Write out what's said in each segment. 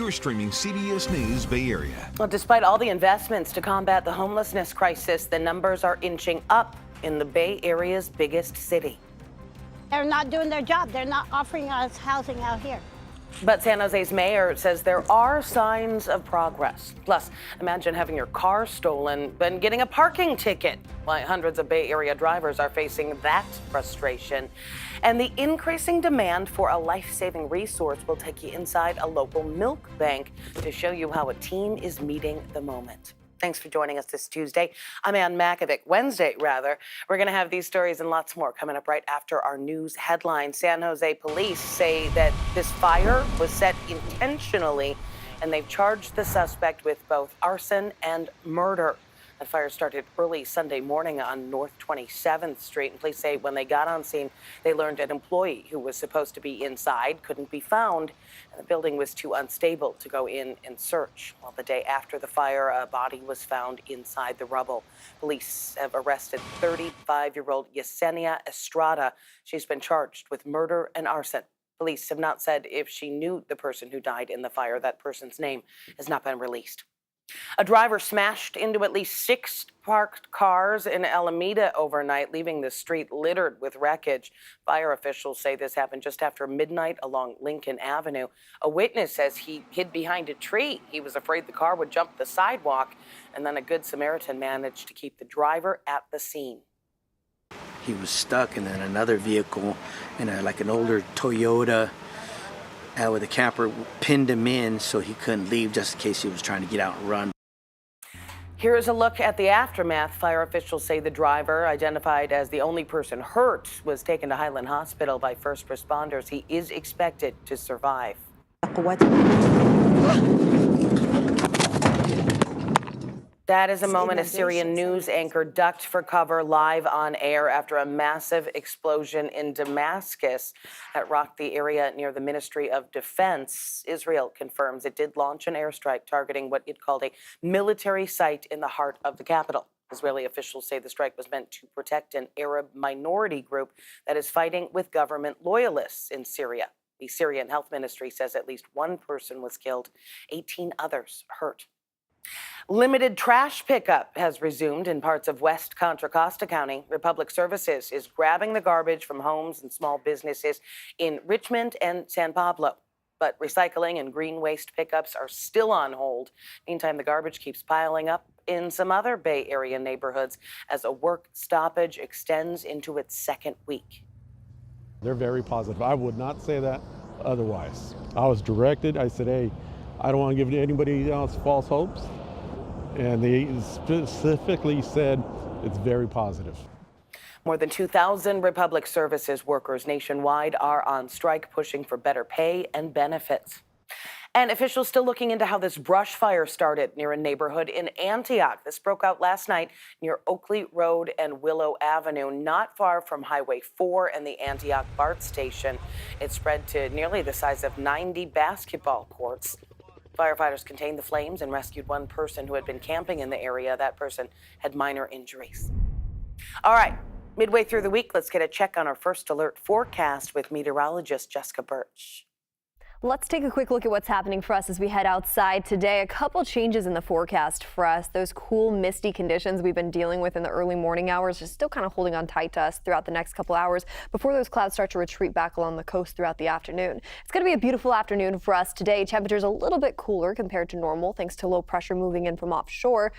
You're streaming CBS News Bay Area. Well, despite all the investments to combat the homelessness crisis, the numbers are inching up in the Bay Area's biggest city. They're not doing their job. They're not offering us housing out here. But San Jose's mayor says there are signs of progress. Plus, imagine having your car stolen and getting a parking ticket. Why hundreds of Bay Area drivers are facing that frustration. And the increasing demand for a life-saving resource will take you inside a local milk bank to show you how a team is meeting the moment. Thanks for joining us this Tuesday. I'm Ann Makovic. Wednesday, rather. We're going to have these stories and lots more coming up right after our news headlines. San Jose police say that this fire was set intentionally, and they've charged the suspect with both arson and murder. The fire started early Sunday morning on North 27th Street. And police say when they got on scene, they learned an employee who was supposed to be inside couldn't be found, and the building was too unstable to go in and search. Well, the day after the fire, a body was found inside the rubble. Police have arrested 35-year-old Yesenia Estrada. She's been charged with murder and arson. Police have not said if she knew the person who died in the fire. That person's name has not been released. A driver smashed into at least 6 parked cars in Alameda overnight, leaving the street littered with wreckage. Fire officials say this happened just after midnight along Lincoln Avenue. A witness says he hid behind a tree. He was afraid the car would jump the sidewalk, and then a Good Samaritan managed to keep the driver at the scene. He was stuck, and then another vehicle, like an older Toyota, with a camper, pinned him in so he couldn't leave just in case he was trying to get out and run. Here's a look at the aftermath. Fire officials say the driver, identified as the only person hurt, was taken to Highland Hospital by first responders. He is expected to survive. That is a moment a Syrian news anchor ducked for cover live on air after a massive explosion in Damascus that rocked the area near the Ministry of Defense. Israel confirms it did launch an airstrike targeting what it called a military site in the heart of the capital. Israeli officials say the strike was meant to protect an Arab minority group that is fighting with government loyalists in Syria. The Syrian health ministry says at least one person was killed, 18 others hurt. Limited trash pickup has resumed in parts of West Contra Costa County. Republic Services is grabbing the garbage from homes and small businesses in Richmond and San Pablo. But recycling and green waste pickups are still on hold. Meantime, the garbage keeps piling up in some other Bay Area neighborhoods as a work stoppage extends into its second week. They're very positive. I would not say that otherwise. I was directed. I said, hey, I don't want to give anybody else false hopes. And they specifically said it's very positive. More than 2,000 Republic Services workers nationwide are on strike, pushing for better pay and benefits. And officials still looking into how this brush fire started near a neighborhood in Antioch. This broke out last night near Oakley Road and Willow Avenue, not far from Highway 4 and the Antioch BART station. It spread to nearly the size of 90 basketball courts. Firefighters contained the flames and rescued one person who had been camping in the area. That person had minor injuries. All right, midway through the week, let's get a check on our first alert forecast with meteorologist Jessica Birch. Let's take a quick look at what's happening for us as we head outside today. A couple changes in the forecast for us. Those cool, misty conditions we've been dealing with in the early morning hours are still kind of holding on tight to us throughout the next couple hours before those clouds start to retreat back along the coast throughout the afternoon. It's going to be a beautiful afternoon for us today. Temperatures a little bit cooler compared to normal thanks to low pressure moving in from offshore.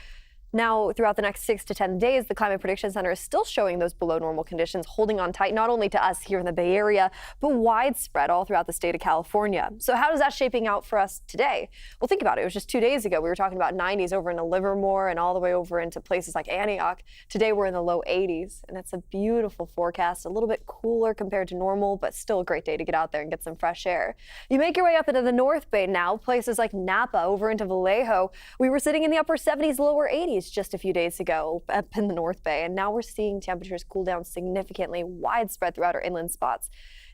Now, throughout the next 6 to 10 days, the Climate Prediction Center is still showing those below normal conditions holding on tight, not only to us here in the Bay Area, but widespread all throughout the state of California. So how is that shaping out for us today? Well, think about it. It was just 2 days ago. We were talking about 90s over into Livermore and all the way over into places like Antioch. Today, we're in the low 80s, and it's a beautiful forecast, a little bit cooler compared to normal, but still a great day to get out there and get some fresh air. You make your way up into the North Bay now, places like Napa over into Vallejo. We were sitting in the upper 70s, lower 80s just a few days ago up in the North Bay, and now we're seeing temperatures cool down significantly, widespread throughout our inland spots.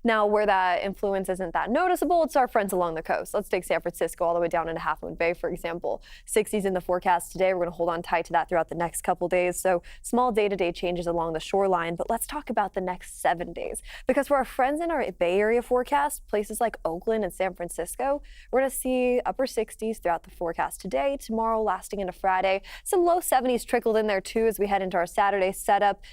Now, where that influence isn't that noticeable, it's our friends along the coast. Let's take San Francisco all the way down into Half Moon Bay, for example. 60s in the forecast today. We're going to hold on tight to that throughout the next couple days. So small day-to-day changes along the shoreline. But let's talk about the next 7 days, because for our friends in our Bay Area forecast, places like Oakland and San Francisco, we're going to see upper 60s throughout the forecast today, tomorrow, lasting into Friday. Some low 70s trickled in there too as we head into our Sunday setup,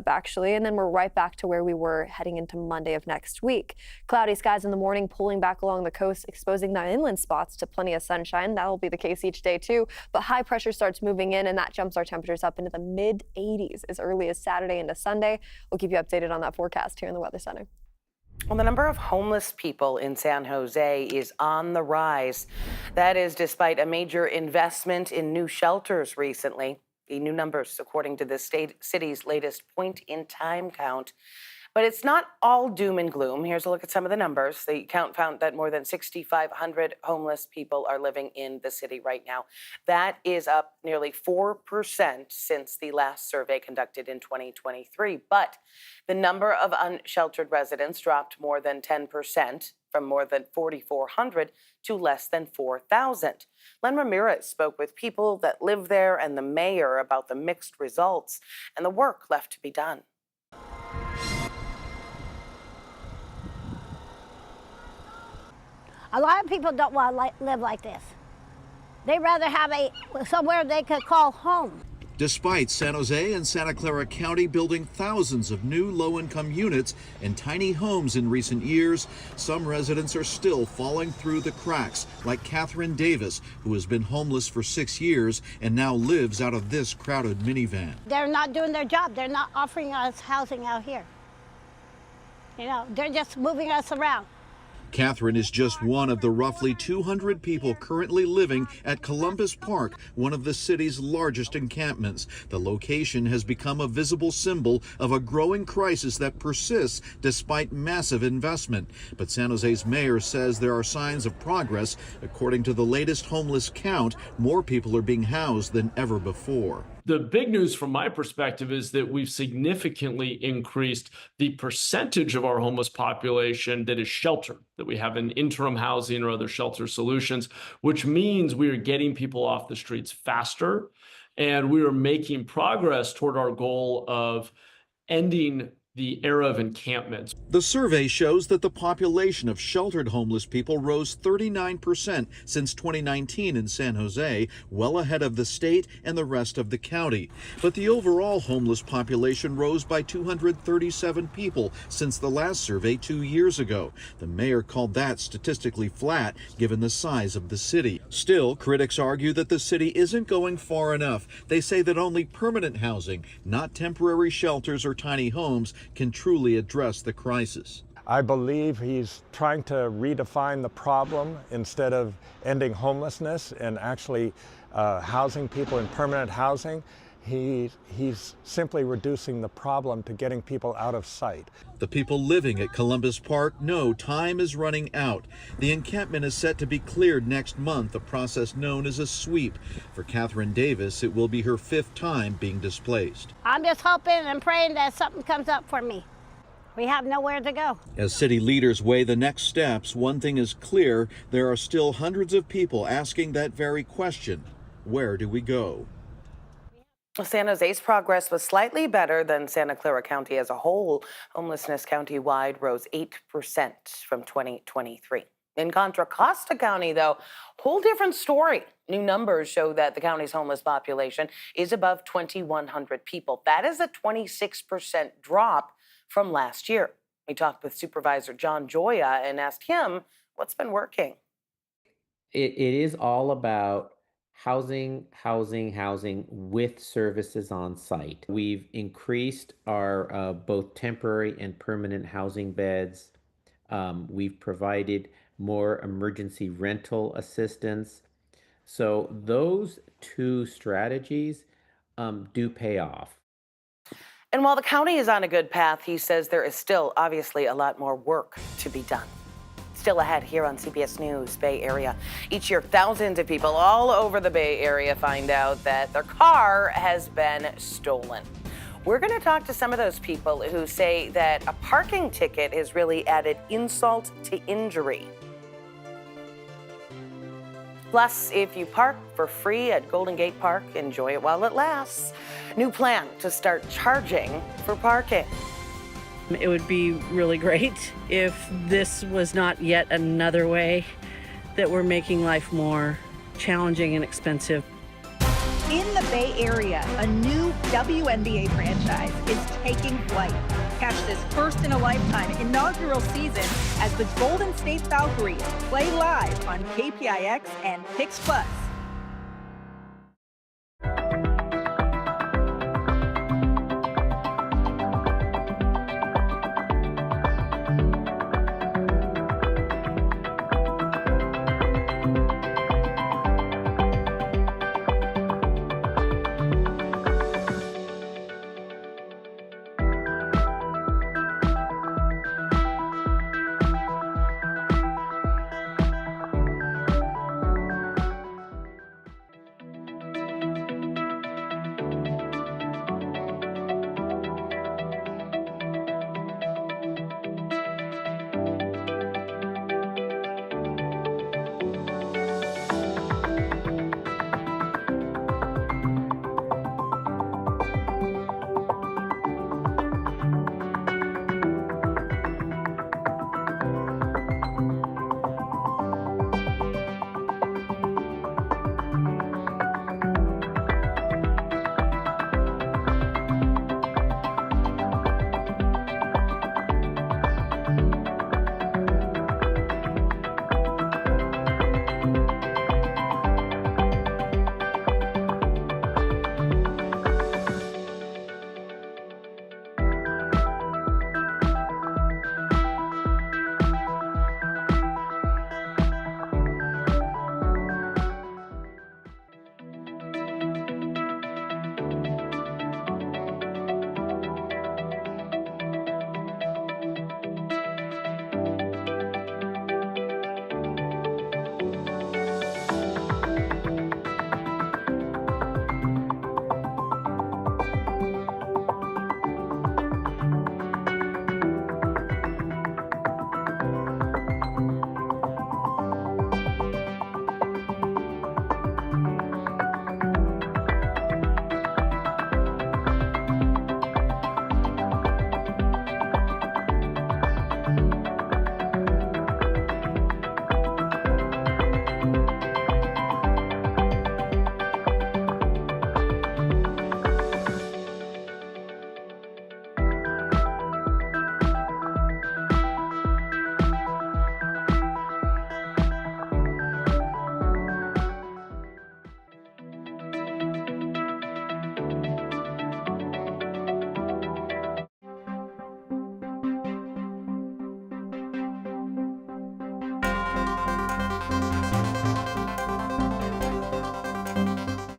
actually, and then we're right back to where we were heading into Monday of next week. Cloudy skies in the morning, pulling back along the coast, exposing the inland spots to plenty of sunshine. That will be the case each day too, but high pressure starts moving in, and that jumps our temperatures up into the mid 80s as early as Saturday into Sunday. We'll keep you updated on that forecast here in the Weather Center. Well, the number of homeless people in San Jose is on the rise. That is despite a major investment in new shelters recently. The new numbers, according to the city's latest point-in-time count. But it's not all doom and gloom. Here's a look at some of the numbers. The count found that more than 6,500 homeless people are living in the city right now. That is up nearly 4% since the last survey conducted in 2023. But the number of unsheltered residents dropped more than 10%, from more than 4,400 to less than 4,000. Len Ramirez spoke with people that live there and the mayor about the mixed results and the work left to be done. A lot of people don't want to live like this. They'd rather have somewhere they could call home. Despite San Jose and Santa Clara County building thousands of new low-income units and tiny homes in recent years, some residents are still falling through the cracks, like Catherine Davis, who has been homeless for 6 years and now lives out of this crowded minivan. They're not doing their job. They're not offering us housing out here. You know, they're just moving us around. Catherine is just one of the roughly 200 people currently living at Columbus Park, one of the city's largest encampments. The location has become a visible symbol of a growing crisis that persists despite massive investment. But San Jose's mayor says there are signs of progress. According to the latest homeless count, more people are being housed than ever before. The big news from my perspective is that we've significantly increased the percentage of our homeless population that is sheltered, that we have in interim housing or other shelter solutions, which means we are getting people off the streets faster, and we are making progress toward our goal of ending the era of encampments. The survey shows that the population of sheltered homeless people rose 39% since 2019 in San Jose, well ahead of the state and the rest of the county. But the overall homeless population rose by 237 people since the last survey 2 years ago. The mayor called that statistically flat, given the size of the city. Still, critics argue that the city isn't going far enough. They say that only permanent housing, not temporary shelters or tiny homes, can truly address the crisis. I believe he's trying to redefine the problem instead of ending homelessness and actually housing people in permanent housing. He's simply reducing the problem to getting people out of sight. The people living at Columbus Park know time is running out. The encampment is set to be cleared next month, a process known as a sweep. For Catherine Davis, it will be her 5th time being displaced. I'm just hoping and praying that something comes up for me. We have nowhere to go. As city leaders weigh the next steps, one thing is clear: there are still hundreds of people asking that very question. Where do we go? San Jose's progress was slightly better than Santa Clara County as a whole. Homelessness county-wide rose 8% from 2023. In Contra Costa County, though, whole different story. New numbers show that the county's homeless population is above 2,100 people. That is a 26% drop from last year. We talked with Supervisor John Joya and asked him what's been working. It is all about housing with services on site. We've increased our both temporary and permanent housing beds. We've provided more emergency rental assistance. So those two strategies do pay off. And while the county is on a good path, he says there is still obviously a lot more work to be done. Still ahead here on CBS News Bay Area. Each year, thousands of people all over the Bay Area find out that their car has been stolen. We're going to talk to some of those people who say that a parking ticket has really added insult to injury. Plus, if you park for free at Golden Gate Park, enjoy it while it lasts. New plan to start charging for parking. It would be really great if this was not yet another way that we're making life more challenging and expensive. In the Bay Area, a new WNBA franchise is taking flight. Catch this first-in-a-lifetime inaugural season as the Golden State Valkyries play live on KPIX and Pix Plus.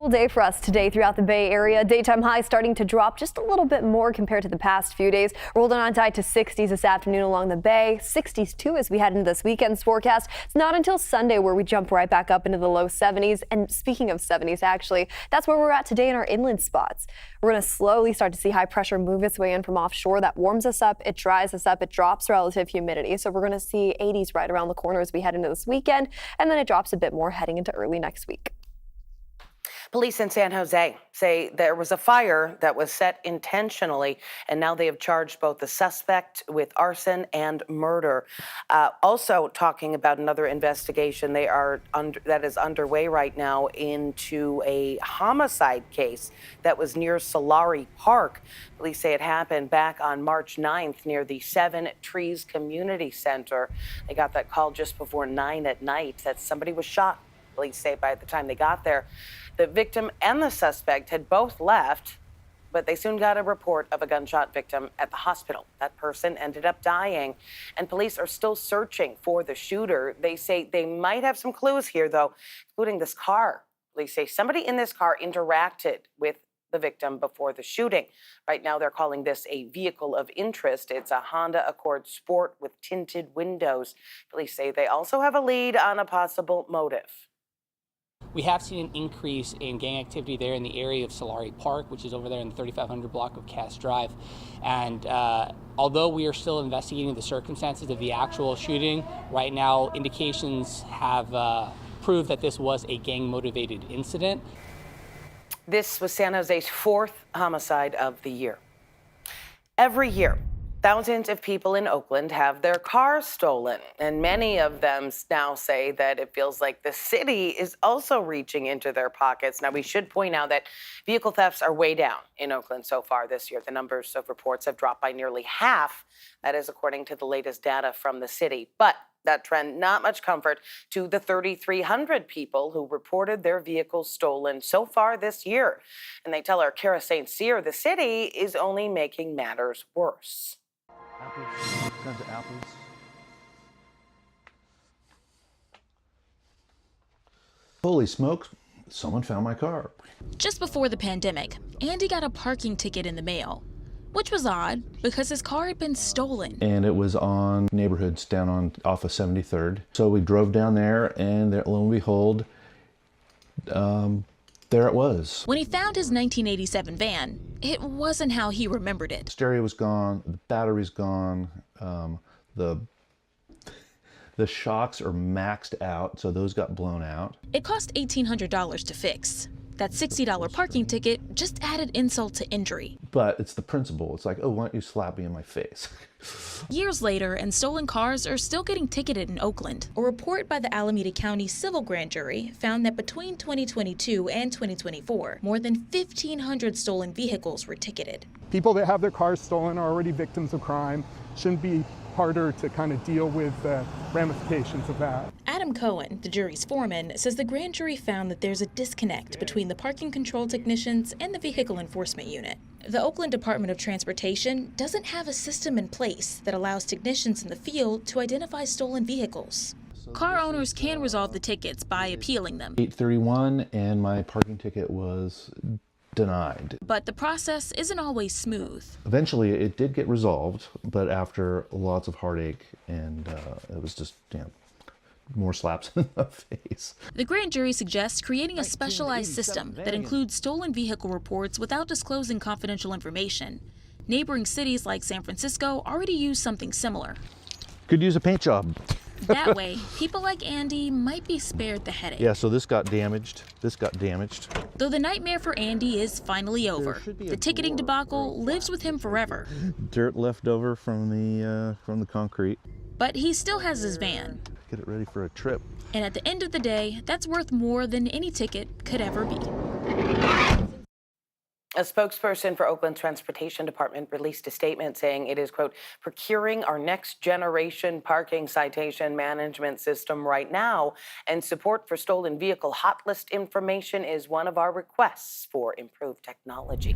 Day for us today throughout the Bay Area. Daytime highs starting to drop just a little bit more compared to the past few days. Rolling on tight to 60s this afternoon along the bay. 60s too as we head into this weekend's forecast. It's not until Sunday where we jump right back up into the low 70s. And speaking of 70s, actually, that's where we're at today in our inland spots. We're going to slowly start to see high pressure move its way in from offshore. That warms us up, it dries us up, it drops relative humidity. So we're going to see 80s right around the corner as we head into this weekend. And then it drops a bit more heading into early next week. Police in San Jose say there was a fire that was set intentionally, and now they have charged both the suspect with arson and murder. Also talking about another investigation that is underway right now into a homicide case that was near Solari Park. Police say it happened back on March 9th near the Seven Trees Community Center. They got that call just before 9 at night that somebody was shot. Police say by the time they got there, the victim and the suspect had both left, but they soon got a report of a gunshot victim at the hospital. That person ended up dying, and police are still searching for the shooter. They say they might have some clues here, though, including this car. Police say somebody in this car interacted with the victim before the shooting. Right now, they're calling this a vehicle of interest. It's a Honda Accord Sport with tinted windows. Police say they also have a lead on a possible motive. We have seen an increase in gang activity there in the area of Solari Park, which is over there in the 3500 block of Cass Drive. And although we are still investigating the circumstances of the actual shooting, right now indications have proved that this was a gang-motivated incident. This was San Jose's 4th homicide of the year. Every year, thousands of people in Oakland have their cars stolen, and many of them now say that it feels like the city is also reaching into their pockets. Now, we should point out that vehicle thefts are way down in Oakland so far this year. The numbers of reports have dropped by nearly half. That is according to the latest data from the city. But that trend, not much comfort to the 3,300 people who reported their vehicles stolen so far this year. And they tell our Kara St. Cyr the city is only making matters worse. Apples. Holy smokes, someone found my car. Just before the pandemic, Andy got a parking ticket in the mail, which was odd because his car had been stolen. And it was on neighborhoods down off of 73rd. So we drove down there, and there, lo and behold, there it was. When he found his 1987 van, it wasn't how he remembered it. Stereo was gone, the battery's gone, the shocks are maxed out, so those got blown out. It cost $1,800 to fix. That $60 parking ticket just added insult to injury. But it's the principle. It's like, oh, why don't you slap me in my face? Years later, and stolen cars are still getting ticketed in Oakland. A report by the Alameda County Civil Grand Jury found that between 2022 and 2024, more than 1,500 stolen vehicles were ticketed. People that have their cars stolen are already victims of crime. Shouldn't be harder to kind of deal with the ramifications of that. Adam Cohen, the jury's foreman, says the grand jury found that there's a disconnect between the parking control technicians and the vehicle enforcement unit. The Oakland Department of Transportation doesn't have a system in place that allows technicians in the field to identify stolen vehicles. Car owners can resolve the tickets by appealing them. 831, and my parking ticket was denied. But the process isn't always smooth. Eventually it did get resolved, but after lots of heartache, and it was just, more slaps in the face. The grand jury suggests creating a specialized system that includes stolen vehicle reports without disclosing confidential information. Neighboring cities like San Francisco already use something similar. Could use a paint job. That way, people like Andy might be spared the headache. Yeah, so this got damaged. This got damaged. Though the nightmare for Andy is finally over. The ticketing debacle lives with him forever. Dirt left over from the concrete. But he still has his van. Get it ready for a trip. And at the end of the day, that's worth more than any ticket could ever be. A spokesperson for Oakland Transportation Department released a statement saying it is, quote, procuring our next generation parking citation management system right now, and support for stolen vehicle hot list information is one of our requests for improved technology.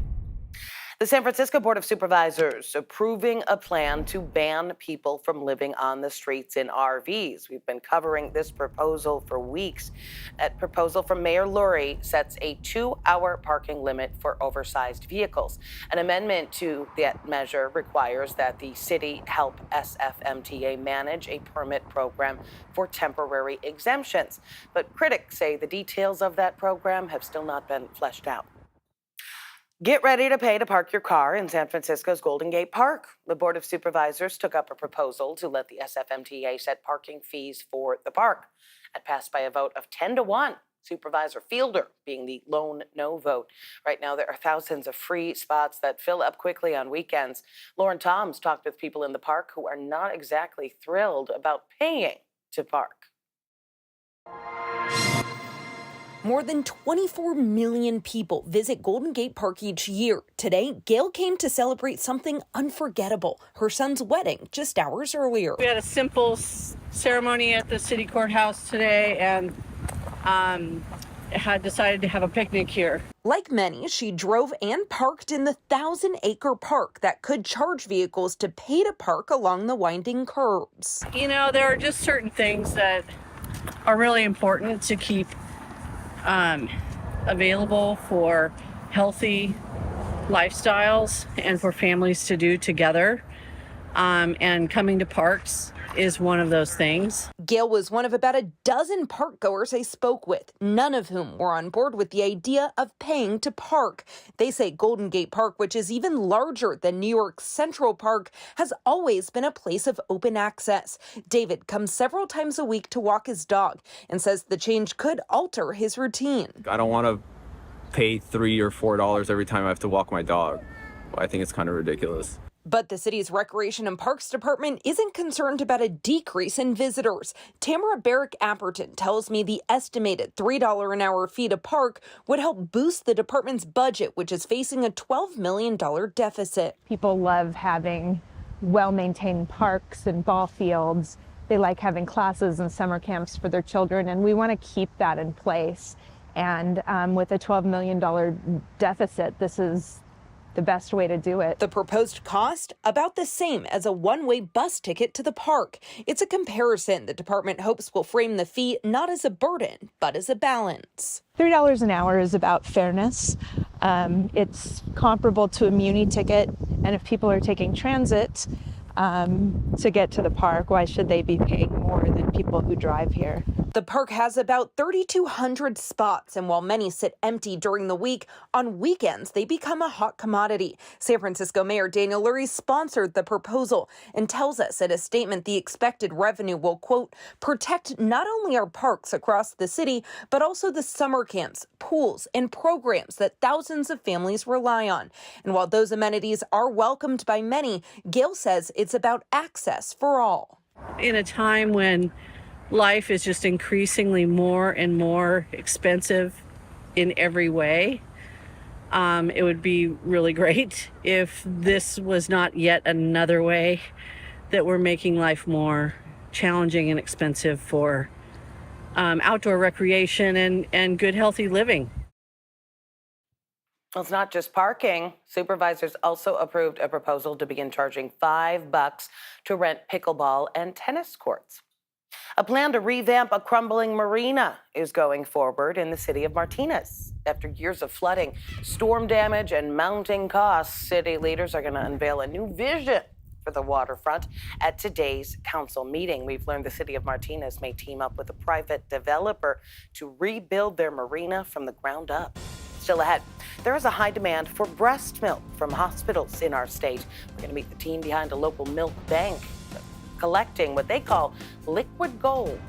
The San Francisco Board of Supervisors approving a plan to ban people from living on the streets in RVs. We've been covering this proposal for weeks. That proposal from Mayor Lurie sets a 2-hour parking limit for oversized vehicles. An amendment to that measure requires that the city help SFMTA manage a permit program for temporary exemptions. But critics say the details of that program have still not been fleshed out. Get ready to pay to park your car in San Francisco's Golden Gate Park. The Board of Supervisors took up a proposal to let the SFMTA set parking fees for the park. That passed by a vote of 10-1, Supervisor Fielder being the lone no vote. Right now, there are thousands of free spots that fill up quickly on weekends. Lauren Toms talked with people in the park who are not exactly thrilled about paying to park. More than 24 million people visit Golden Gate Park each year. Today, Gail came to celebrate something unforgettable, her son's wedding, just hours earlier. We had a simple ceremony at the city courthouse today and had decided to have a picnic here. Like many, she drove and parked in the 1,000-acre park that could charge vehicles to pay to park along the winding curbs. You know, there are just certain things that are really important to keep available for healthy lifestyles and for families to do together. And coming to parks is one of those things. Gail was one of about a dozen park goers I spoke with, none of whom were on board with the idea of paying to park. They say Golden Gate Park, which is even larger than New York's Central Park, has always been a place of open access. David comes several times a week to walk his dog and says the change could alter his routine. I don't want to pay $3 or $4 every time I have to walk my dog. I think it's kind of ridiculous. But the city's Recreation and Parks Department isn't concerned about a decrease in visitors. Tamara Barrick-Apperton tells me the estimated $3 an hour fee to park would help boost the department's budget, which is facing a $12 million deficit. People love having well-maintained parks and ball fields. They like having classes and summer camps for their children, and we want to keep that in place. And with a $12 million deficit, this is the best way to do it. The proposed cost, about the same as a one-way bus ticket to the park. It's a comparison the department hopes will frame the fee not as a burden, but as a balance. $3 an hour is about fairness. It's comparable to a Muni ticket, and if people are taking transit to get to the park, why should they be paying more than people who drive here? The park has about 3,200 spots, and while many sit empty during the week, on weekends they become a hot commodity. San Francisco Mayor Daniel Lurie sponsored the proposal and tells us in a statement the expected revenue will, quote, protect not only our parks across the city, but also the summer camps, pools, and programs that thousands of families rely on. And while those amenities are welcomed by many, Gail says it's about access for all. In a time when life is just increasingly more and more expensive in every way, it would be really great if this was not yet another way that we're making life more challenging and expensive for outdoor recreation and good, healthy living. Well, it's not just parking. Supervisors also approved a proposal to begin charging $5 to rent pickleball and tennis courts. A plan to revamp a crumbling marina is going forward in the city of Martinez. After years of flooding, storm damage, and mounting costs, city leaders are going to unveil a new vision for the waterfront at today's council meeting. We've learned the city of Martinez may team up with a private developer to rebuild their marina from the ground up. Still ahead, there is a high demand for breast milk from hospitals in our state. We're going to meet the team behind a local milk bank collecting what they call liquid gold.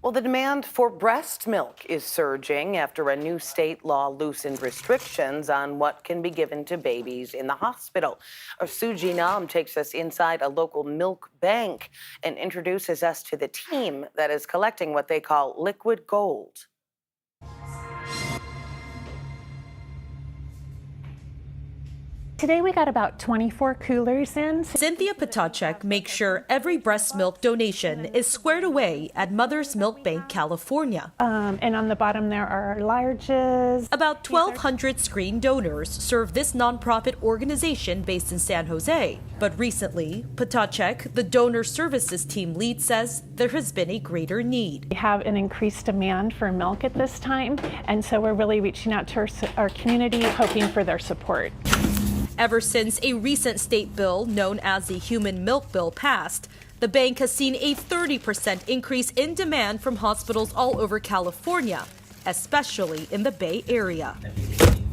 Well, the demand for breast milk is surging after a new state law loosened restrictions on what can be given to babies in the hospital. Suji Nam takes us inside a local milk bank and introduces us to the team that is collecting what they call liquid gold. Today we got about 24 coolers in. Cynthia Potacek makes sure every breast milk donation is squared away at Mother's Milk Bank, California. And on the bottom there are our larges. About 1,200 screened donors serve this nonprofit organization based in San Jose. But recently, Potacek, the donor services team lead, says there has been a greater need. We have an increased demand for milk at this time, and so we're really reaching out to our community, hoping for their support. Ever since a recent state bill known as the Human Milk Bill passed, the bank has seen a 30% increase in demand from hospitals all over California, especially in the Bay Area.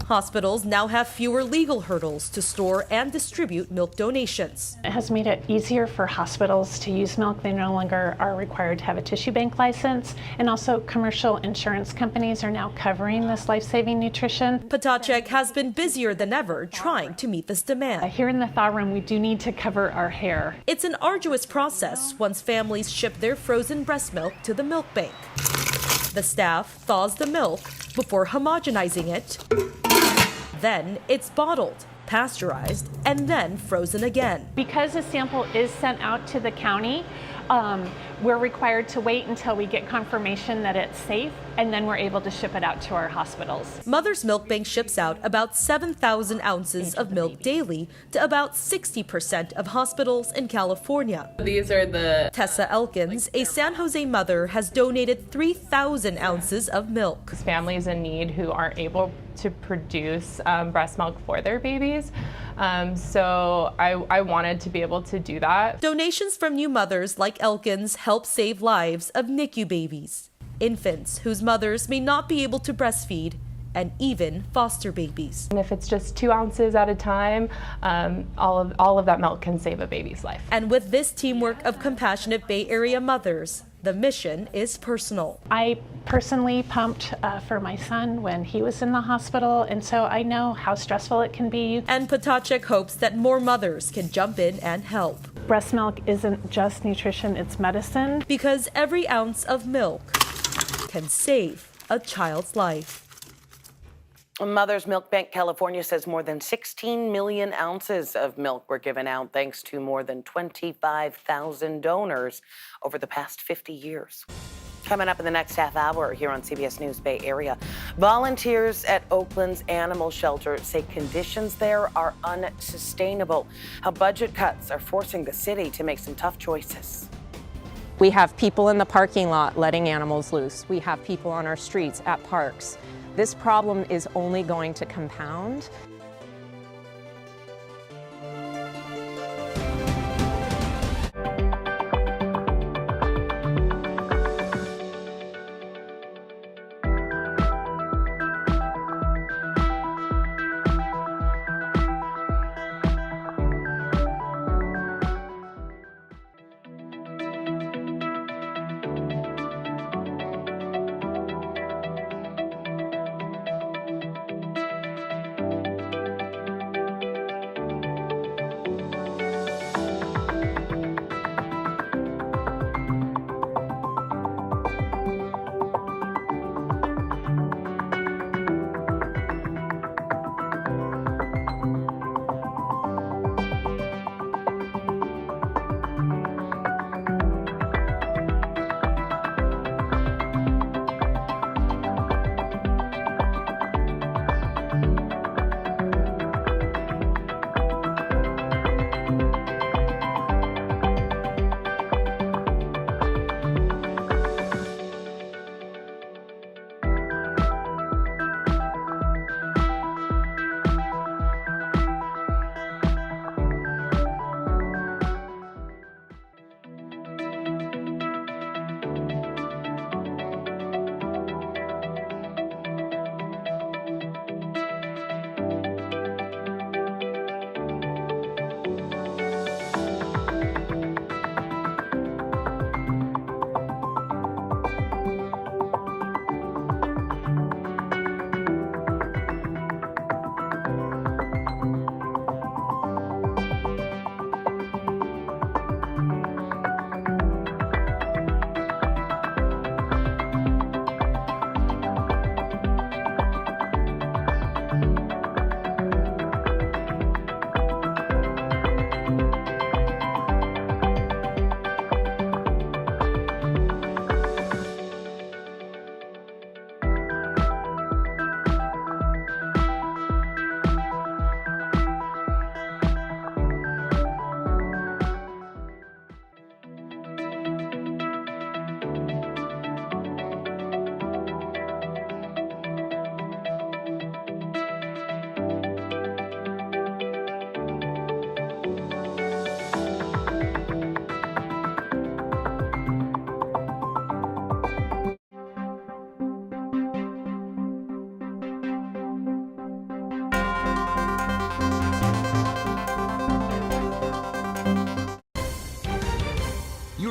Hospitals now have fewer legal hurdles to store and distribute milk donations. It has made it easier for hospitals to use milk. They no longer are required to have a tissue bank license, and also commercial insurance companies are now covering this life-saving nutrition. Potacek has been busier than ever trying to meet this demand. Here in the thaw room, we do need to cover our hair. It's an arduous process once families ship their frozen breast milk to the milk bank. The staff thaws the milk before homogenizing it. Then it's bottled, pasteurized, and then frozen again. Because the sample is sent out to the county, we're required to wait until we get confirmation that it's safe, and then we're able to ship it out to our hospitals. Mother's Milk Bank ships out about 7,000 ounces of milk daily to about 60% of hospitals in California. These are the... Tessa Elkins, a San Jose mother, has donated 3,000 ounces of milk. Families in need who aren't able to produce breast milk for their babies. So I wanted to be able to do that. Donations from new mothers like Elkins help save lives of NICU babies, infants whose mothers may not be able to breastfeed, and even foster babies. And if it's just 2 ounces at a time, all of that milk can save a baby's life. And with this teamwork of compassionate Bay Area mothers, the mission is personal. I personally pumped for my son when he was in the hospital, and so I know how stressful it can be. And Potacek hopes that more mothers can jump in and help. Breast milk isn't just nutrition, it's medicine. Because every ounce of milk can save a child's life. Mother's Milk Bank California says more than 16 million ounces of milk were given out thanks to more than 25,000 donors over the past 50 years. Coming up in the next half hour here on CBS News Bay Area, volunteers at Oakland's animal shelter say conditions there are unsustainable. How budget cuts are forcing the city to make some tough choices. We have people in the parking lot letting animals loose. We have people on our streets, at parks. This problem is only going to compound.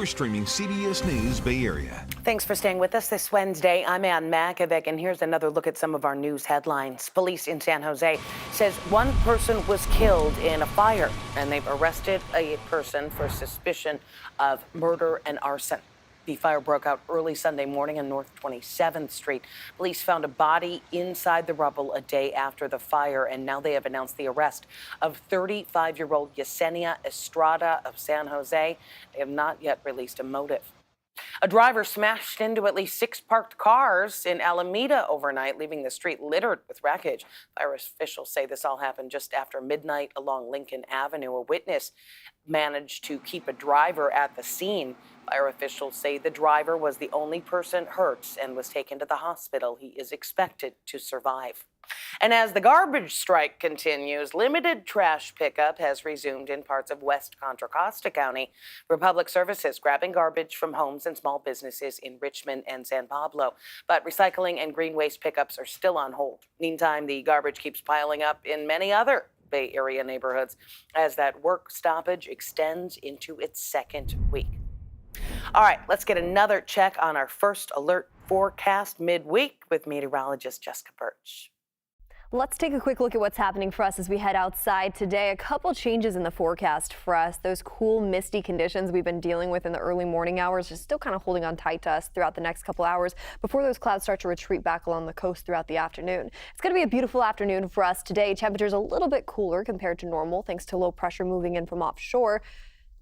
You're streaming CBS News Bay Area. Thanks for staying with us this Wednesday. I'm Ann Makovic, and here's another look at some of our news headlines. Police in San Jose says one person was killed in a fire, and they've arrested a person for suspicion of murder and arson. The fire broke out early Sunday morning on North 27th Street. Police found a body inside the rubble a day after the fire, and now they have announced the arrest of 35-year-old Yesenia Estrada of San Jose. They have not yet released a motive. A driver smashed into at least 6 parked cars in Alameda overnight, leaving the street littered with wreckage. Fire officials say this all happened just after midnight along Lincoln Avenue. A witness managed to keep a driver at the scene. Fire officials say the driver was the only person hurt and was taken to the hospital. He is expected to survive. And as the garbage strike continues, limited trash pickup has resumed in parts of West Contra Costa County. Republic Services grabbing garbage from homes and small businesses in Richmond and San Pablo. But recycling and green waste pickups are still on hold. Meantime, the garbage keeps piling up in many other Bay Area neighborhoods as that work stoppage extends into its second week. All right, let's get another check on our first alert forecast midweek with meteorologist Jessica Birch. Let's take a quick look at what's happening for us as we head outside today. A couple changes in the forecast for us. Those cool, misty conditions we've been dealing with in the early morning hours are still kind of holding on tight to us throughout the next couple hours before those clouds start to retreat back along the coast throughout the afternoon. It's going to be a beautiful afternoon for us today. Temperatures a little bit cooler compared to normal thanks to low pressure moving in from offshore.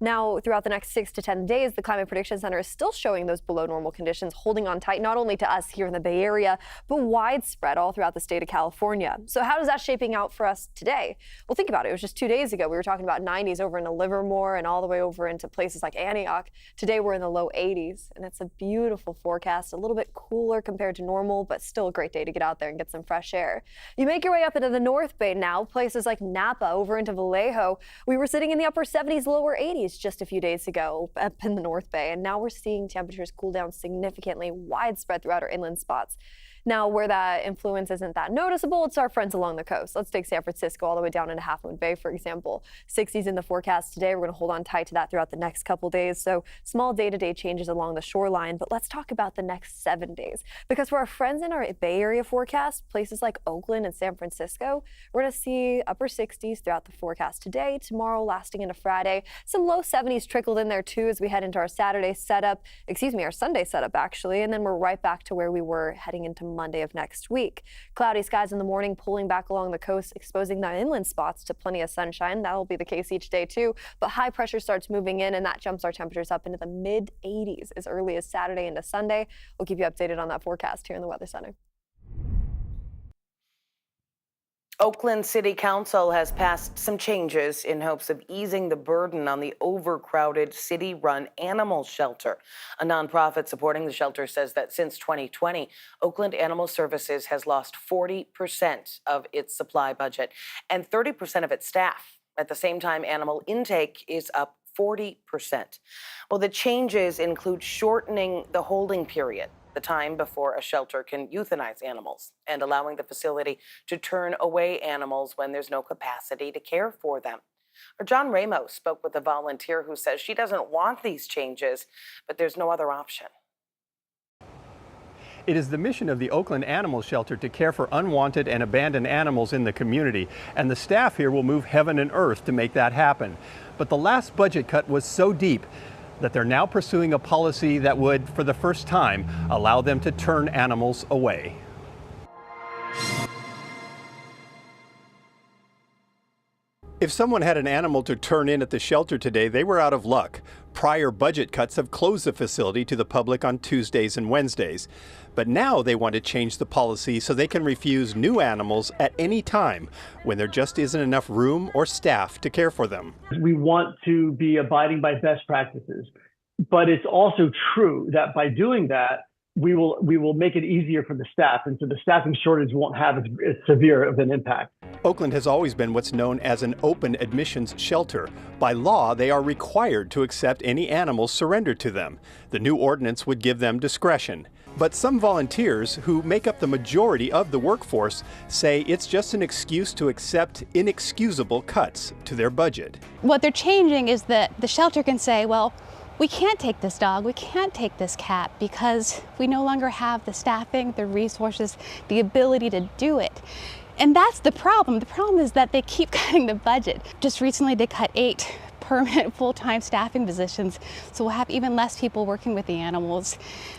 Now, throughout the next 6 to 10 days, the Climate Prediction Center is still showing those below normal conditions holding on tight, not only to us here in the Bay Area, but widespread all throughout the state of California. So how is that shaping out for us today? Well, think about it. It was just 2 days ago. We were talking about 90s over into Livermore and all the way over into places like Antioch. Today, we're in the low 80s, and it's a beautiful forecast, a little bit cooler compared to normal, but still a great day to get out there and get some fresh air. You make your way up into the North Bay now, places like Napa over into Vallejo. We were sitting in the upper 70s, lower 80s just a few days ago up in the North Bay, and now we're seeing temperatures cool down significantly, widespread throughout our inland spots. Now, where that influence isn't that noticeable, it's our friends along the coast. Let's take San Francisco all the way down into Half Moon Bay, for example. 60s in the forecast today. We're going to hold on tight to that throughout the next couple days. So small day-to-day changes along the shoreline. But let's talk about the next 7 days. Because for our friends in our Bay Area forecast, places like Oakland and San Francisco, we're going to see upper 60s throughout the forecast today, tomorrow, lasting into Friday. Some low 70s trickled in there too as we head into our Sunday setup, actually. And then we're right back to where we were heading into Monday of next week. Cloudy skies in the morning, pulling back along the coast, exposing the inland spots to plenty of sunshine. That'll be the case each day too, but high pressure starts moving in, and that jumps our temperatures up into the mid 80s as early as Saturday into Sunday. We'll keep you updated on that forecast here in the Weather Center. Oakland City Council has passed some changes in hopes of easing the burden on the overcrowded city-run animal shelter. A nonprofit supporting the shelter says that since 2020, Oakland Animal Services has lost 40% of its supply budget and 30% of its staff. At the same time, animal intake is up 40%. Well, the changes include shortening the holding period, the time before a shelter can euthanize animals, and allowing the facility to turn away animals when there's no capacity to care for them. John Ramos spoke with a volunteer who says she doesn't want these changes, but there's no other option. It is the mission of the Oakland Animal Shelter to care for unwanted and abandoned animals in the community, and the staff here will move heaven and earth to make that happen. But the last budget cut was so deep that they're now pursuing a policy that would, for the first time, allow them to turn animals away. If someone had an animal to turn in at the shelter today, they were out of luck. Prior budget cuts have closed the facility to the public on Tuesdays and Wednesdays. But now they want to change the policy so they can refuse new animals at any time when there just isn't enough room or staff to care for them. We want to be abiding by best practices, but it's also true that by doing that, we will make it easier for the staff, and so the staffing shortage won't have as severe of an impact. Oakland has always been what's known as an open admissions shelter. By law, they are required to accept any animals surrendered to them. The new ordinance would give them discretion. But some volunteers, who make up the majority of the workforce, say it's just an excuse to accept inexcusable cuts to their budget. What they're changing is that the shelter can say, well, we can't take this dog, we can't take this cat because we no longer have the staffing, the resources, the ability to do it. And that's the problem. The problem is that they keep cutting the budget. Just recently they cut 8 permanent full-time staffing positions, so we'll have even less people working with the animals.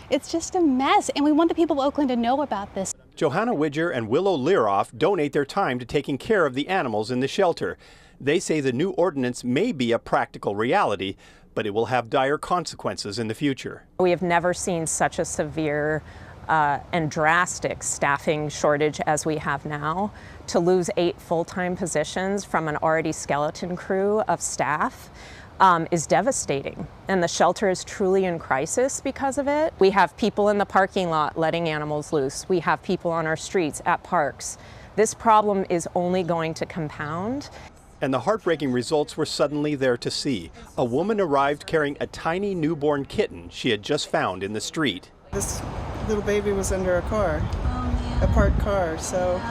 It's just a mess, and we want the people of Oakland to know about this. Johanna Widger and Willow Learoff donate their time to taking care of the animals in the shelter. They say the new ordinance may be a practical reality, but it will have dire consequences in the future. We have never seen such a severe and drastic staffing shortage as we have now. To lose 8 full-time positions from an already skeleton crew of staff is devastating, and the shelter is truly in crisis because of it. We have people in the parking lot letting animals loose. We have people on our streets at parks. This problem is only going to compound. And the heartbreaking results were suddenly there to see. A woman arrived carrying a tiny newborn kitten she had just found in the street. This little baby was under a car, a parked car, so.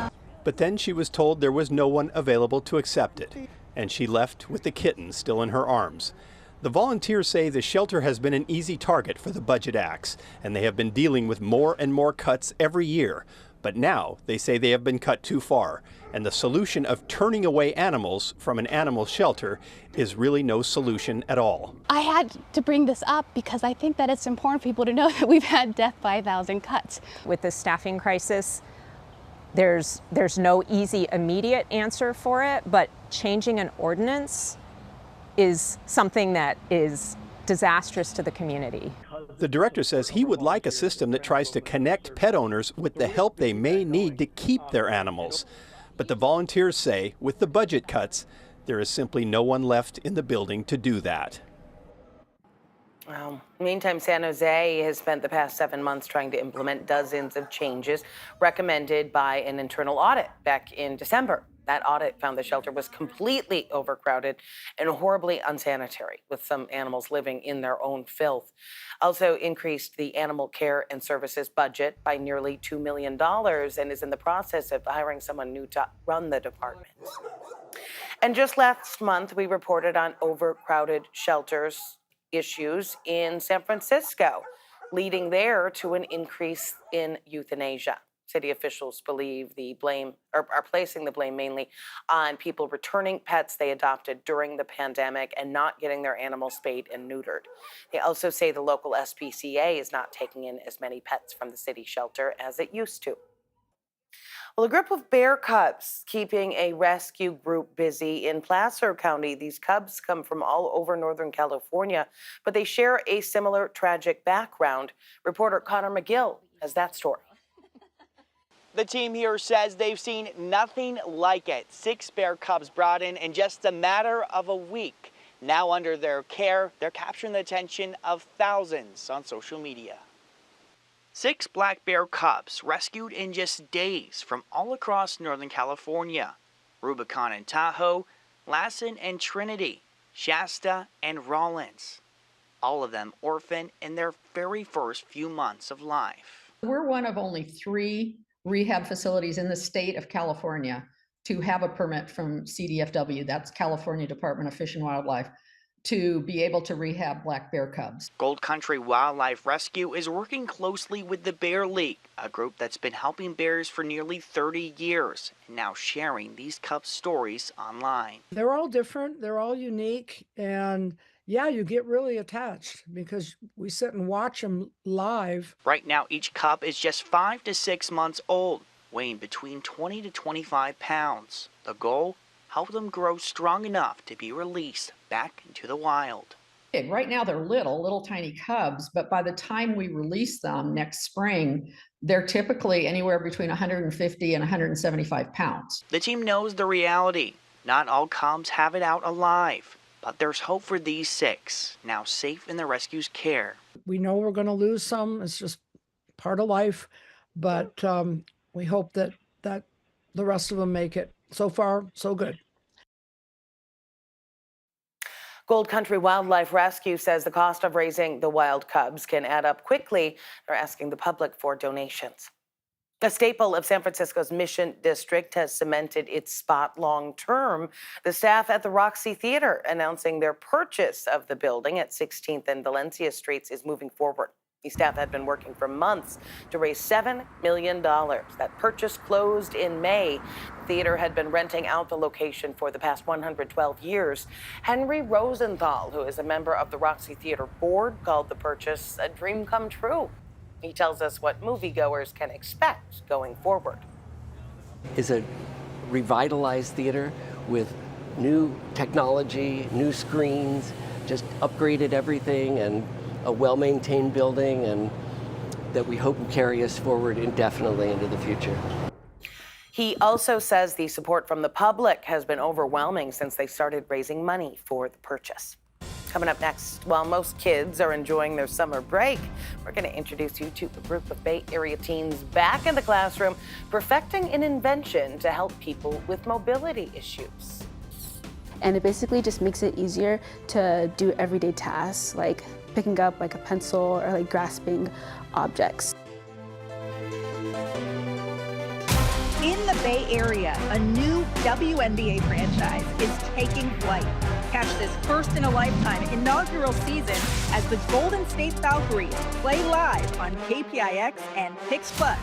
But then she was told there was no one available to accept it, and she left with the kitten still in her arms. The volunteers say the shelter has been an easy target for the budget axe, and they have been dealing with more and more cuts every year. But now they say they have been cut too far, and the solution of turning away animals from an animal shelter is really no solution at all. I had to bring this up because I think that it's important for people to know that we've had death by 1,000 cuts. With this staffing crisis, there's no easy immediate answer for it, but changing an ordinance is something that is disastrous to the community. The director says he would like a system that tries to connect pet owners with the help they may need to keep their animals. But the volunteers say with the budget cuts, there is simply no one left in the building to do that. Well, meantime, San Jose has spent the past 7 months trying to implement dozens of changes recommended by an internal audit back in December. That audit found the shelter was completely overcrowded and horribly unsanitary, with some animals living in their own filth. Also increased the animal care and services budget by nearly $2 million and is in the process of hiring someone new to run the department. And just last month, we reported on overcrowded shelters issues in San Francisco, leading there to an increase in euthanasia. City officials believe are placing the blame mainly on people returning pets they adopted during the pandemic and not getting their animals spayed and neutered. They also say the local SPCA is not taking in as many pets from the city shelter as it used to. Well, a group of bear cubs keeping a rescue group busy in Placer County. These cubs come from all over Northern California, but they share a similar tragic background. Reporter Connor McGill has that story. The team here says they've seen nothing like it. 6 bear cubs brought in just a matter of a week. Now under their care, they're capturing the attention of thousands on social media. 6 black bear cubs rescued in just days from all across Northern California. Rubicon and Tahoe, Lassen and Trinity, Shasta and Rollins. All of them orphaned in their very first few months of life. We're one of only 3 rehab facilities in the state of California to have a permit from CDFW, that's California Department of Fish and Wildlife, to be able to rehab black bear cubs. Gold Country Wildlife Rescue is working closely with the Bear League, a group that's been helping bears for nearly 30 years, and now sharing these cubs' stories online. They're all different, they're all unique, and yeah, you get really attached because we sit and watch them live. Right now, each cub is just 5 to 6 months old, weighing between 20 to 25 pounds. The goal? Help them grow strong enough to be released back into the wild. Right now, they're little tiny cubs, but by the time we release them next spring, they're typically anywhere between 150 and 175 pounds. The team knows the reality. Not all cubs have it out alive. But there's hope for these 6, now safe in the rescue's care. We know we're going to lose some. It's just part of life. But we hope that the rest of them make it. So far, so good. Gold Country Wildlife Rescue says the cost of raising the wild cubs can add up quickly. They're asking the public for donations. A staple of San Francisco's Mission District has cemented its spot long-term. The staff at the Roxy Theater announcing their purchase of the building at 16th and Valencia Streets is moving forward. The staff had been working for months to raise $7 million. That purchase closed in May. The theater had been renting out the location for the past 112 years. Henry Rosenthal, who is a member of the Roxy Theater board, called the purchase a dream come true. He tells us what moviegoers can expect going forward. It's a revitalized theater with new technology, new screens, just upgraded everything, and a well-maintained building, and that we hope will carry us forward indefinitely into the future. He also says the support from the public has been overwhelming since they started raising money for the purchase. Coming up next, while most kids are enjoying their summer break, we're going to introduce you to a group of Bay Area teens back in the classroom, perfecting an invention to help people with mobility issues. And it basically just makes it easier to do everyday tasks like picking up like a pencil or like grasping objects. In the Bay Area, a new WNBA franchise is taking flight. Catch this first-in-a-lifetime inaugural season as the Golden State Valkyries play live on KPIX and Pix Plus.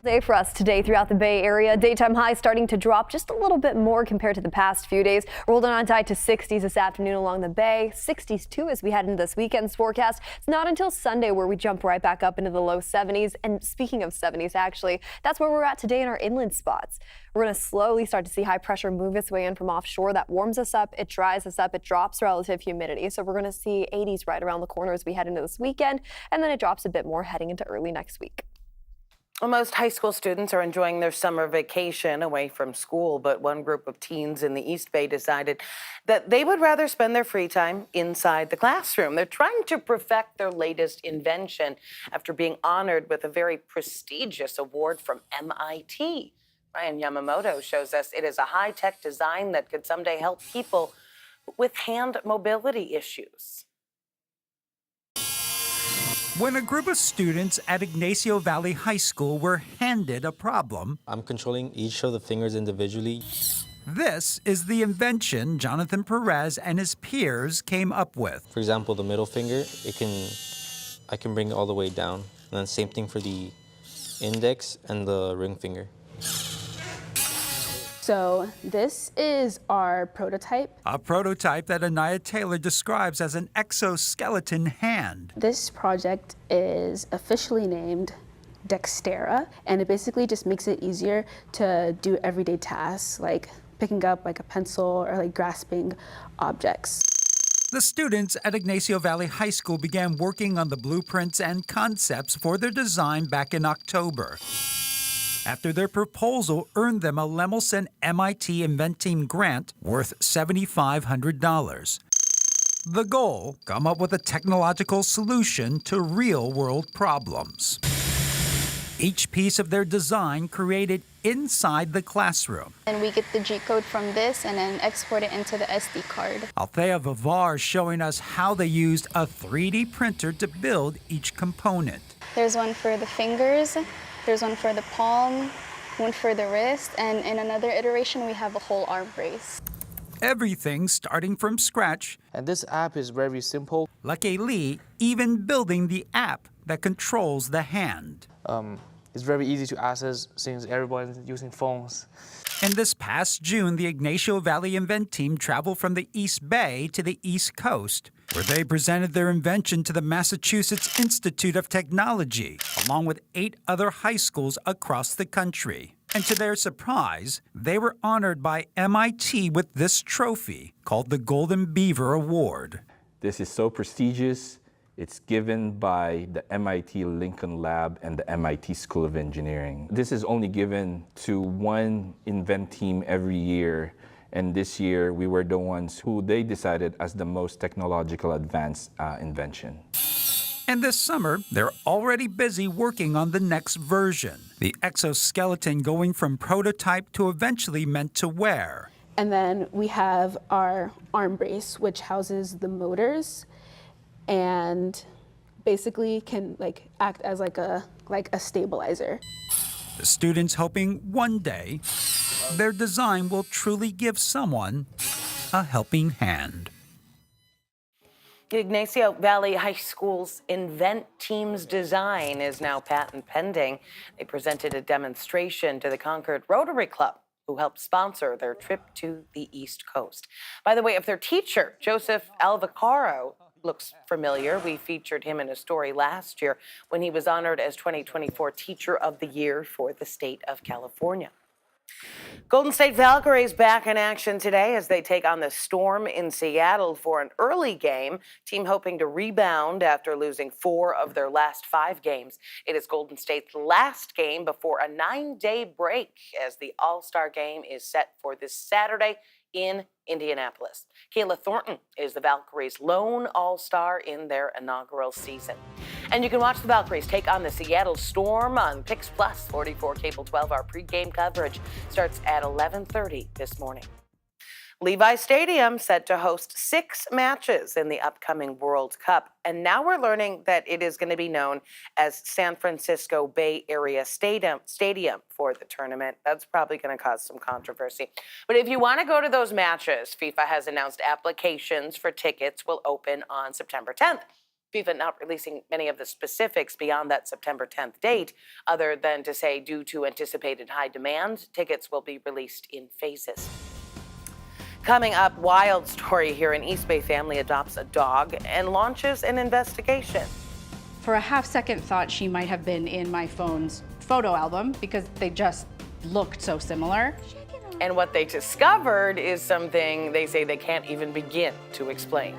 Day for us today throughout the Bay Area. Daytime highs starting to drop just a little bit more compared to the past few days. We're holding on tight to 60s this afternoon along the bay. 60s too as we head into this weekend's forecast. It's not until Sunday where we jump right back up into the low 70s. And speaking of 70s, actually, that's where we're at today in our inland spots. We're going to slowly start to see high pressure move its way in from offshore. That warms us up, it dries us up, it drops relative humidity. So we're going to see 80s right around the corner as we head into this weekend. And then it drops a bit more heading into early next week. Well, most high school students are enjoying their summer vacation away from school, but one group of teens in the East Bay decided that they would rather spend their free time inside the classroom. They're trying to perfect their latest invention after being honored with a very prestigious award from MIT. Ryan Yamamoto shows us it is a high-tech design that could someday help people with hand mobility issues. When a group of students at Ignacio Valley High School were handed a problem, I'm controlling each of the fingers individually. This is the invention Jonathan Perez and his peers came up with. For example, the middle finger, I can bring it all the way down. And then same thing for the index and the ring finger. So this is our prototype. A prototype that Anaya Taylor describes as an exoskeleton hand. This project is officially named Dextera, and it basically just makes it easier to do everyday tasks like picking up like a pencil or like grasping objects. The students at Ignacio Valley High School began working on the blueprints and concepts for their design back in October. After their proposal earned them a Lemelson MIT Invent Team grant worth $7,500. The goal, come up with a technological solution to real-world problems. Each piece of their design created inside the classroom. And we get the G-code from this and then export it into the SD card. Althea Vivar showing us how they used a 3D printer to build each component. There's one for the fingers, there's one for the palm, one for the wrist, and in another iteration we have a whole arm brace. Everything starting from scratch. And this app is very simple. Like Lee even building the app that controls the hand. It's very easy to access since everyone's using phones. And this past June, the Ignacio Valley Invent Team traveled from the East Bay to the East Coast, where they presented their invention to the Massachusetts Institute of Technology, along with 8 other high schools across the country. And to their surprise, they were honored by MIT with this trophy called the Golden Beaver Award. This is so prestigious. It's given by the MIT Lincoln Lab and the MIT School of Engineering. This is only given to one invent team every year, and this year we were the ones who they decided as the most technological advanced invention. And this summer, they're already busy working on the next version, the exoskeleton going from prototype to eventually meant to wear. And then we have our arm brace, which houses the motors and basically can like act as like a stabilizer. The students hoping one day their design will truly give someone a helping hand. Ignacio Valley High School's Invent Team's design is now patent pending. They presented a demonstration to the Concord Rotary Club, who helped sponsor their trip to the East Coast. By the way, if their teacher, Joseph Alvacaro, looks familiar, we featured him in a story last year when he was honored as 2024 Teacher of the Year for the state of California. Golden State Valkyries back in action today as they take on the Storm in Seattle for an early game. Team hoping to rebound after losing 4 of their last 5 games. It is Golden State's last game before a 9-day break as the All-Star game is set for this Saturday in Indianapolis. Kayla Thornton is the Valkyries' lone All-Star in their inaugural season. And you can watch the Valkyries take on the Seattle Storm on Pix Plus 44 Cable 12. Our pregame coverage starts at 11:30 this morning. Levis Stadium set to host 6 matches in the upcoming World Cup. And now we're learning that it is going to be known as San Francisco Bay Area Stadium for the tournament. That's probably going to cause some controversy. But if you want to go to those matches, FIFA has announced applications for tickets will open on September 10th. FIFA not releasing many of the specifics beyond that September 10th date, other than to say due to anticipated high demand, tickets will be released in phases. Coming up, wild story here. An East Bay family adopts a dog and launches an investigation. For a half-second thought she might have been in my phone's photo album because they just looked so similar. And what they discovered is something they say they can't even begin to explain.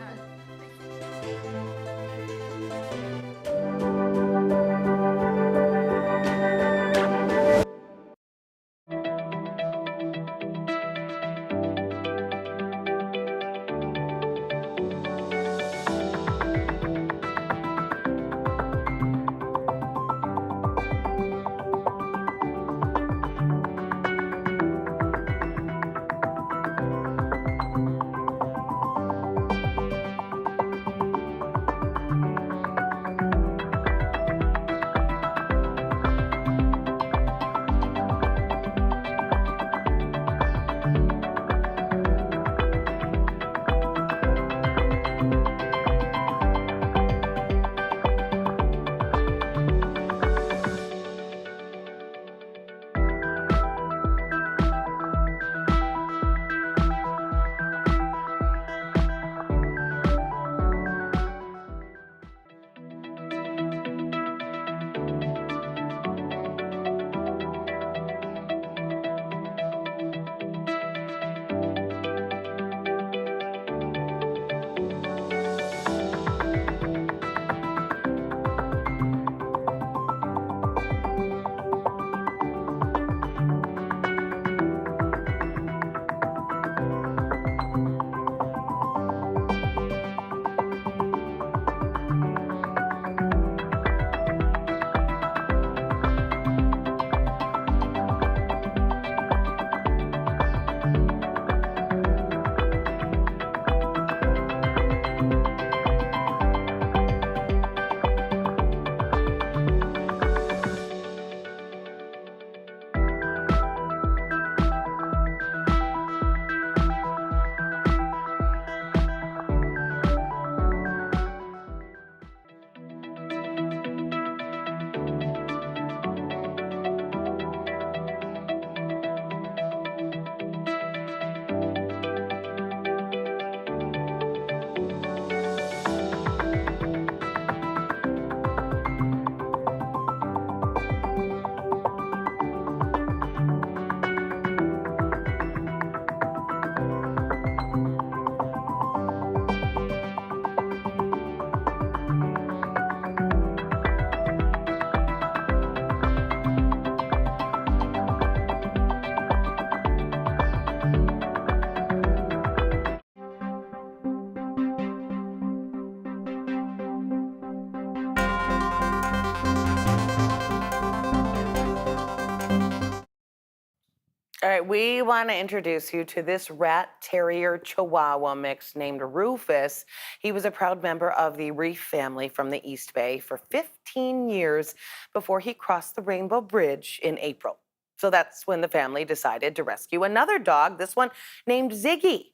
All right, we want to introduce you to this rat terrier chihuahua mix named Rufus. He was a proud member of the Reef family from the East Bay for 15 years before he crossed the Rainbow Bridge in April. So that's when the family decided to rescue another dog, this one named Ziggy.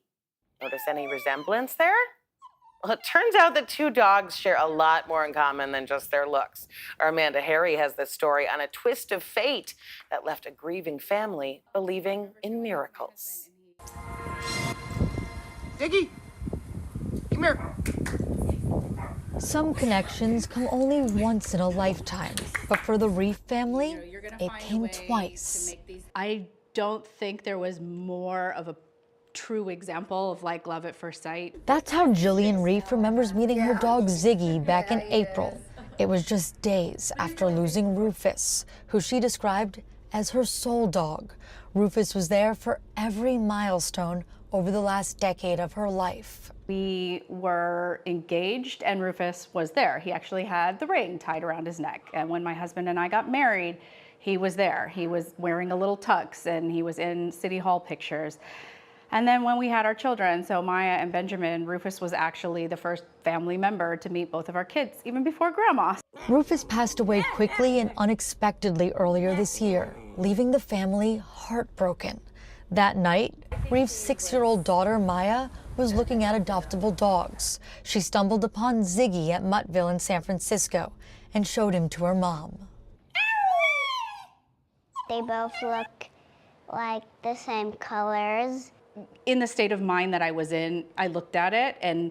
Notice any resemblance there? Well, it turns out the two dogs share a lot more in common than just their looks. Our Amanda Harry has this story on a twist of fate that left a grieving family believing in miracles. Ziggy, come here. Some connections come only once in a lifetime, but for the Reef family, it came twice. I don't think there was more of a true example of like love at first sight. That's how Jillian Reef remembers meeting her dog Ziggy back in April. It was just days after losing Rufus, who she described as her soul dog. Rufus was there for every milestone over the last decade of her life. We were engaged and Rufus was there. He actually had the ring tied around his neck. And when my husband and I got married, he was there. He was wearing a little tux and he was in City Hall pictures. And then when we had our children, so Maya and Benjamin, Rufus was actually the first family member to meet both of our kids, even before Grandma. Rufus passed away quickly and unexpectedly earlier this year, leaving the family heartbroken. That night, Reef's 6-year-old daughter, Maya, was looking at adoptable dogs. She stumbled upon Ziggy at Muttville in San Francisco and showed him to her mom. They both look like the same colors. In the state of mind that I was in, I looked at it and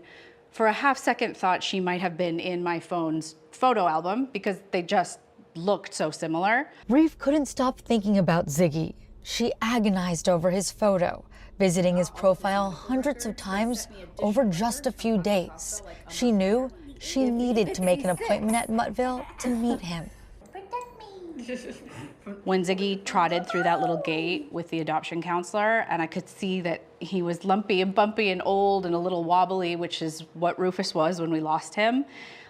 for a half-second thought she might have been in my phone's photo album because they just looked so similar. Reef couldn't stop thinking about Ziggy. She agonized over his photo, visiting his profile hundreds of times over just a few days. She knew she needed to make an appointment at Muttville to meet him. When Ziggy trotted through that little gate with the adoption counselor, and I could see that he was lumpy and bumpy and old and a little wobbly, which is what Rufus was when we lost him,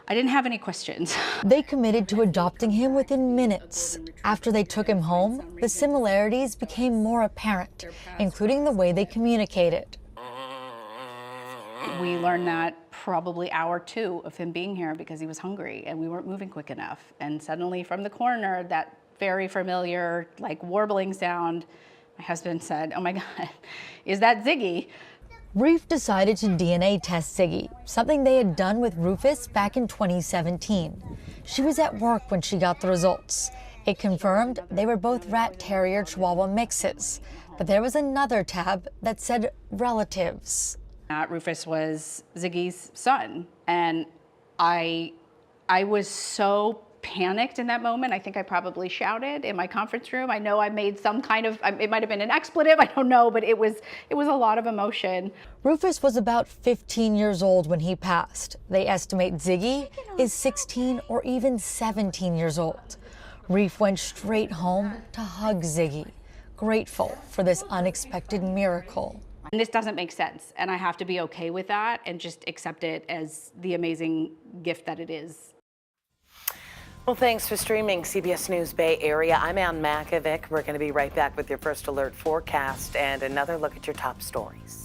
I didn't have any questions. They committed to adopting him within minutes. After they took him home, the similarities became more apparent, including the way they communicated. We learned that probably hour 2 of him being here because he was hungry and we weren't moving quick enough. And suddenly from the corner, that very familiar, like warbling sound, my husband said, "Oh my God, is that Ziggy?" Reef decided to DNA test Ziggy, something they had done with Rufus back in 2017. She was at work when she got the results. It confirmed they were both rat terrier chihuahua mixes, but there was another tab that said relatives. Rufus was Ziggy's son, and I was so panicked in that moment. I think I probably shouted in my conference room. I know I made some kind of, it might have been an expletive, I don't know, but it was a lot of emotion. Rufus was about 15 years old when he passed. They estimate Ziggy is 16 or even 17 years old. Reef went straight home to hug Ziggy, grateful for this unexpected miracle. And this doesn't make sense, and I have to be okay with that and just accept it as the amazing gift that it is. Well, thanks for streaming CBS News Bay Area. I'm Ann Makovic. We're going to be right back with your first alert forecast and another look at your top stories.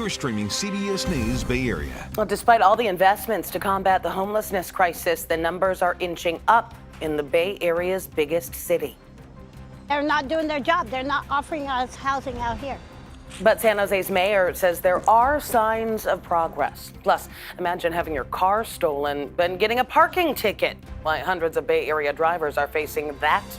You're streaming CBS News Bay Area. Well, despite all the investments to combat the homelessness crisis, the numbers are inching up in the Bay Area's biggest city. They're not doing their job. They're not offering us housing out here. But San Jose's mayor says there are signs of progress. Plus, imagine having your car stolen and getting a parking ticket. Why hundreds of Bay Area drivers are facing that